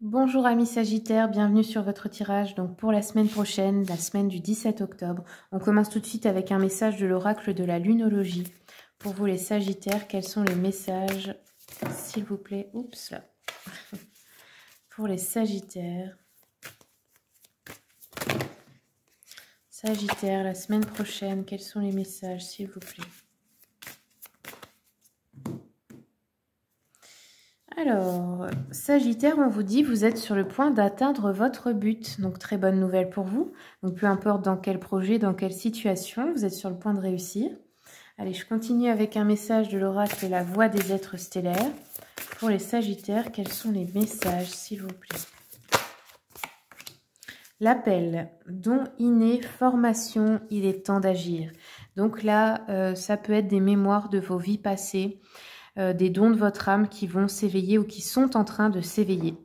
Bonjour amis Sagittaires, bienvenue sur votre tirage. Donc pour la semaine prochaine, la semaine du 17 octobre, on commence tout de suite avec un message de l'oracle de la lunologie. Pour vous les Sagittaires, quels sont les messages, s'il vous plaît? Oups là. Pour les Sagittaires. Sagittaires, la semaine prochaine, quels sont les messages, s'il vous plaît? Alors, Sagittaire, on vous dit, vous êtes sur le point d'atteindre votre but. Donc, très bonne nouvelle pour vous. Donc, peu importe dans quel projet, dans quelle situation, vous êtes sur le point de réussir. Allez, je continue avec un message de l'oracle La Voix des êtres stellaires. Pour les Sagittaires, quels sont les messages, s'il vous plaît? L'appel, don inné, formation, il est temps d'agir. Donc là, ça peut être des mémoires de vos vies passées, des dons de votre âme qui vont s'éveiller ou qui sont en train de s'éveiller.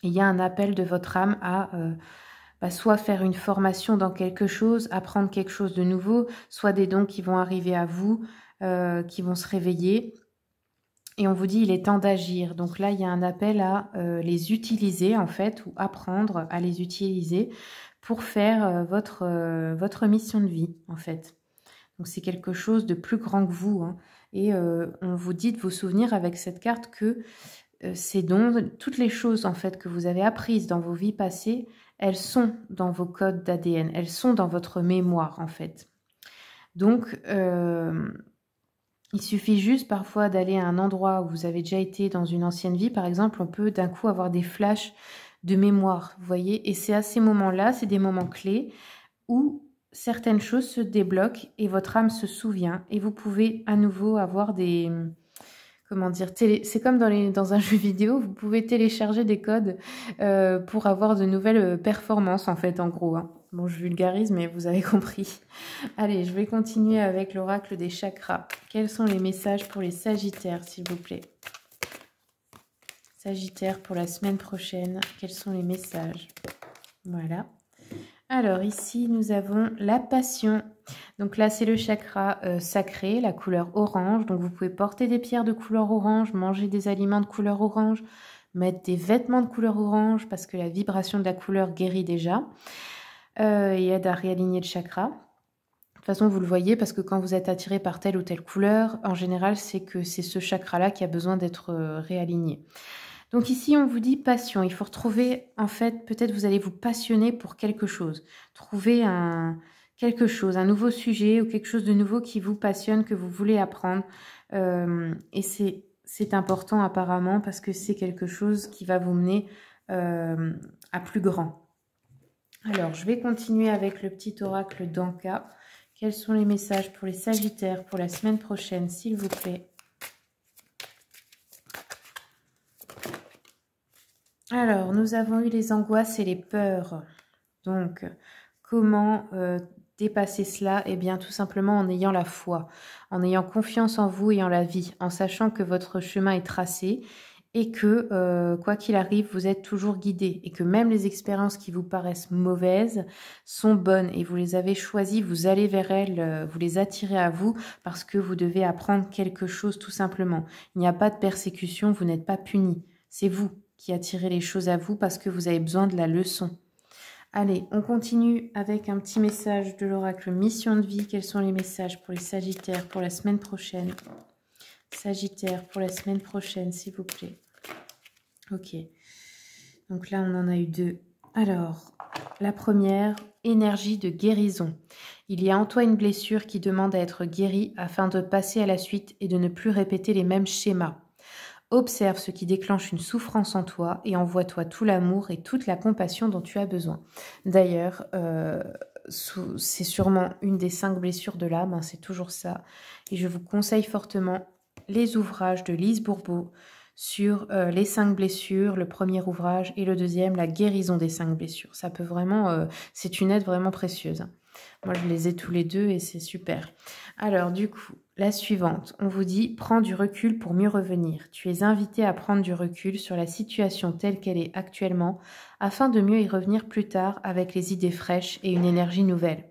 Il y a un appel de votre âme à soit faire une formation dans quelque chose, apprendre quelque chose de nouveau, soit des dons qui vont arriver à vous, qui vont se réveiller. Et on vous dit, il est temps d'agir. Donc là, il y a un appel à les utiliser, en fait, ou apprendre à les utiliser pour faire votre mission de vie, en fait. Donc c'est quelque chose de plus grand que vous, hein. Et on vous dit de vous souvenir avec cette carte que ces dons, toutes les choses en fait que vous avez apprises dans vos vies passées, elles sont dans vos codes d'ADN, elles sont dans votre mémoire en fait. Donc il suffit juste parfois d'aller à un endroit où vous avez déjà été dans une ancienne vie, par exemple, on peut d'un coup avoir des flashs de mémoire, vous voyez, et c'est à ces moments-là, c'est des moments clés où certaines choses se débloquent et votre âme se souvient et vous pouvez à nouveau avoir des... Comment dire, c'est comme dans un jeu vidéo, vous pouvez télécharger des codes pour avoir de nouvelles performances en fait, en gros, hein. Bon, je vulgarise, mais vous avez compris. Allez, je vais continuer avec l'oracle des chakras. Quels sont les messages pour les Sagittaires, s'il vous plaît? Sagittaire pour la semaine prochaine, quels sont les messages? Voilà. Alors ici, nous avons la passion. Donc là, c'est le chakra sacré, la couleur orange. Donc vous pouvez porter des pierres de couleur orange, manger des aliments de couleur orange, mettre des vêtements de couleur orange parce que la vibration de la couleur guérit déjà et aide à réaligner le chakra. De toute façon, vous le voyez parce que quand vous êtes attiré par telle ou telle couleur, en général, c'est que c'est ce chakra-là qui a besoin d'être réaligné. Donc ici, on vous dit passion. Il faut retrouver, en fait, peut-être vous allez vous passionner pour quelque chose. Trouver quelque chose, un nouveau sujet ou quelque chose de nouveau qui vous passionne, que vous voulez apprendre. Et c'est important apparemment parce que c'est quelque chose qui va vous mener à plus grand. Alors, je vais continuer avec le petit oracle d'Anka. Quels sont les messages pour les Sagittaires pour la semaine prochaine, s'il vous plaît? Alors, nous avons eu les angoisses et les peurs. Donc, comment dépasser cela? Eh bien, tout simplement en ayant la foi, en ayant confiance en vous et en la vie, en sachant que votre chemin est tracé et que, quoi qu'il arrive, vous êtes toujours guidé et que même les expériences qui vous paraissent mauvaises sont bonnes et vous les avez choisies, vous allez vers elles, vous les attirez à vous parce que vous devez apprendre quelque chose tout simplement. Il n'y a pas de persécution, vous n'êtes pas puni, c'est vous qui attirez les choses à vous parce que vous avez besoin de la leçon. Allez, on continue avec un petit message de l'oracle Mission de vie. Quels sont les messages pour les Sagittaires pour la semaine prochaine? Sagittaire pour la semaine prochaine, s'il vous plaît. Ok. Donc là, on en a eu deux. Alors, la première, énergie de guérison. Il y a en toi une blessure qui demande à être guérie afin de passer à la suite et de ne plus répéter les mêmes schémas. Observe ce qui déclenche une souffrance en toi et envoie-toi tout l'amour et toute la compassion dont tu as besoin. D'ailleurs, c'est sûrement une des 5 blessures de l'âme, hein, c'est toujours ça. Et je vous conseille fortement les ouvrages de Lise Bourbeau sur les 5 blessures, le premier ouvrage, et le deuxième, la guérison des 5 blessures. Ça peut vraiment, c'est une aide vraiment précieuse. Moi, je les ai tous les deux et c'est super. Alors, du coup, la suivante, on vous dit « Prends du recul pour mieux revenir ». Tu es invité à prendre du recul sur la situation telle qu'elle est actuellement afin de mieux y revenir plus tard avec les idées fraîches et une énergie nouvelle.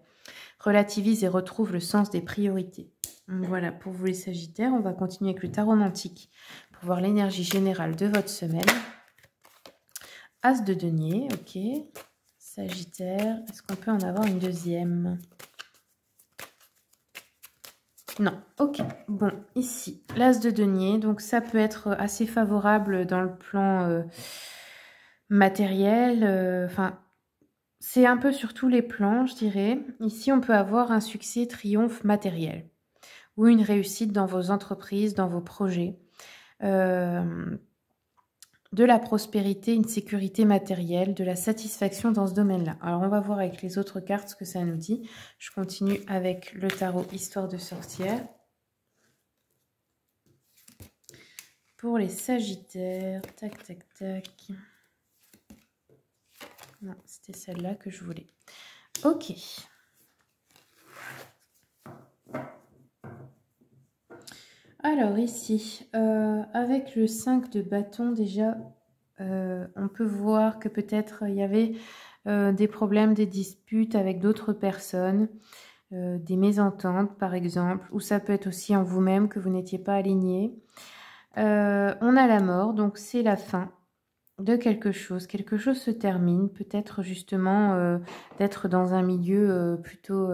Relativise et retrouve le sens des priorités. Donc, voilà, pour vous les Sagittaires, on va continuer avec le tarot romantique pour voir l'énergie générale de votre semaine. As de denier, ok. Sagittaire, est-ce qu'on peut en avoir une deuxième? Non, ok. Bon, ici, l'as de denier, donc ça peut être assez favorable dans le plan matériel. Enfin, c'est un peu sur tous les plans, je dirais. Ici, on peut avoir un succès, triomphe matériel ou une réussite dans vos entreprises, dans vos projets. De la prospérité, une sécurité matérielle, de la satisfaction dans ce domaine-là. Alors, on va voir avec les autres cartes ce que ça nous dit. Je continue avec le tarot Histoire de sorcière. Pour les Sagittaires, tac, tac, tac. Non, c'était celle-là que je voulais. Ok. Alors ici, avec le 5 de bâton déjà, on peut voir que peut-être il y avait des problèmes, des disputes avec d'autres personnes, des mésententes par exemple, ou ça peut être aussi en vous-même que vous n'étiez pas aligné. On a la mort, donc c'est la fin de quelque chose se termine, peut-être justement d'être dans un milieu plutôt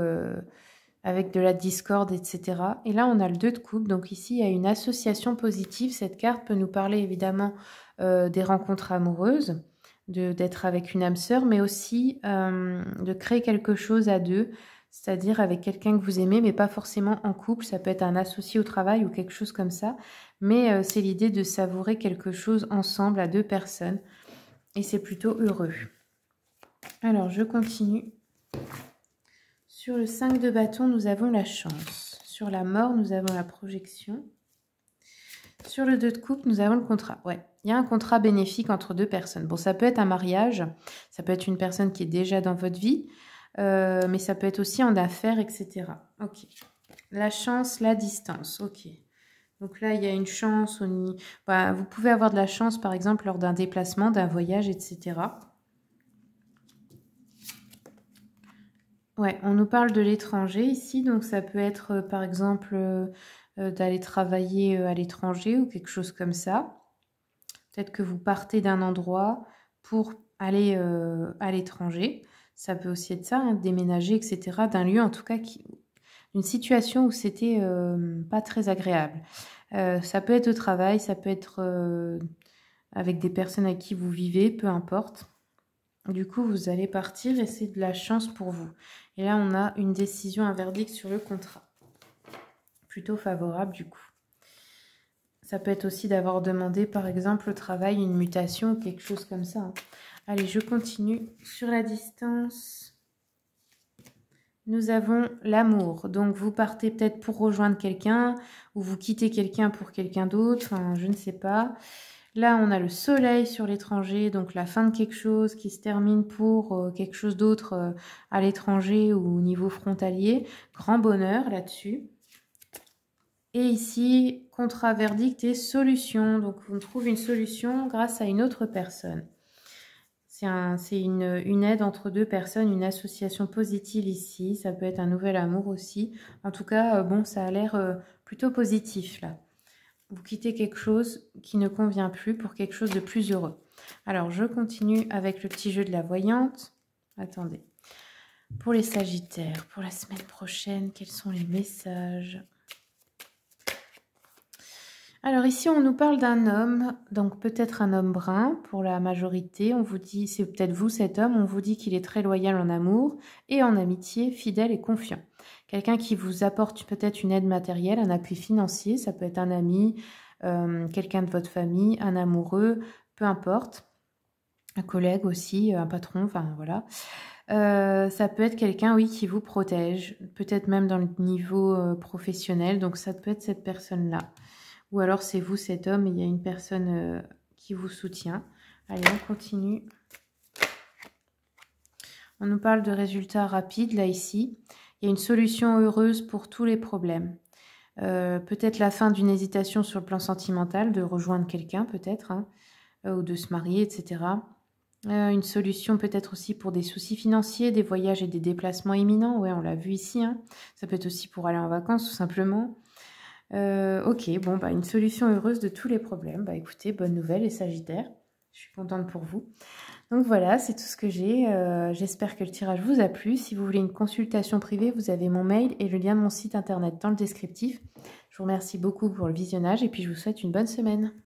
avec de la discorde, etc. Et là, on a le 2 de coupe, donc ici, il y a une association positive. Cette carte peut nous parler évidemment des rencontres amoureuses, d'être avec une âme sœur, mais aussi de créer quelque chose à deux, c'est-à-dire avec quelqu'un que vous aimez, mais pas forcément en couple. Ça peut être un associé au travail ou quelque chose comme ça, mais c'est l'idée de savourer quelque chose ensemble à deux personnes, et c'est plutôt heureux. Alors, je continue. Sur le 5 de bâton, nous avons la chance. Sur la mort, nous avons la projection. Sur le 2 de coupe, nous avons le contrat. Ouais, il y a un contrat bénéfique entre deux personnes. Bon, ça peut être un mariage, ça peut être une personne qui est déjà dans votre vie, mais ça peut être aussi en affaires, etc. Ok. La chance, la distance. Ok. Donc là, il y a une chance. Bah, vous pouvez avoir de la chance, par exemple, lors d'un déplacement, d'un voyage, etc. Ouais, on nous parle de l'étranger ici, donc ça peut être par exemple d'aller travailler à l'étranger ou quelque chose comme ça. Peut-être que vous partez d'un endroit pour aller à l'étranger. Ça peut aussi être ça, hein, déménager, etc. D'un lieu en tout cas, une situation où c'était pas très agréable. Ça peut être au travail, ça peut être avec des personnes avec qui vous vivez, peu importe. Du coup, vous allez partir et c'est de la chance pour vous. Et là, on a une décision, un verdict sur le contrat. Plutôt favorable, du coup. Ça peut être aussi d'avoir demandé, par exemple, au travail, une mutation ou quelque chose comme ça. Allez, je continue. Sur la distance, nous avons l'amour. Donc, vous partez peut-être pour rejoindre quelqu'un ou vous quittez quelqu'un pour quelqu'un d'autre. Enfin, je ne sais pas. Là, on a le soleil sur l'étranger, donc la fin de quelque chose qui se termine pour quelque chose d'autre à l'étranger ou au niveau frontalier. Grand bonheur là-dessus. Et ici, contrat, verdict et solution. Donc, on trouve une solution grâce à une autre personne. C'est une aide entre deux personnes, une association positive ici. Ça peut être un nouvel amour aussi. En tout cas, bon, ça a l'air plutôt positif là. Vous quittez quelque chose qui ne convient plus pour quelque chose de plus heureux. Alors, je continue avec le petit jeu de la voyante. Attendez. Pour les Sagittaires, pour la semaine prochaine, quels sont les messages? Alors ici, on nous parle d'un homme, donc peut-être un homme brun pour la majorité. On vous dit, c'est peut-être vous cet homme, on vous dit qu'il est très loyal en amour et en amitié, fidèle et confiant. Quelqu'un qui vous apporte peut-être une aide matérielle, un appui financier, ça peut être un ami, quelqu'un de votre famille, un amoureux, peu importe, un collègue aussi, un patron, enfin voilà. Ça peut être quelqu'un, oui, qui vous protège, peut-être même dans le niveau professionnel, donc ça peut être cette personne-là. Ou alors c'est vous cet homme et il y a une personne qui vous soutient. Allez, on continue. On nous parle de résultats rapides, là, ici. Il y a une solution heureuse pour tous les problèmes. Peut-être la fin d'une hésitation sur le plan sentimental, de rejoindre quelqu'un peut-être, hein, ou de se marier, etc. Une solution peut-être aussi pour des soucis financiers, des voyages et des déplacements imminents. Ouais, on l'a vu ici. Hein. Ça peut être aussi pour aller en vacances, tout simplement. Ok, bon, bah, une solution heureuse de tous les problèmes. Bah, écoutez, bonne nouvelle les Sagittaires. Je suis contente pour vous. Donc voilà, c'est tout ce que j'ai. J'espère que le tirage vous a plu. Si vous voulez une consultation privée, vous avez mon mail et le lien de mon site internet dans le descriptif. Je vous remercie beaucoup pour le visionnage et puis je vous souhaite une bonne semaine.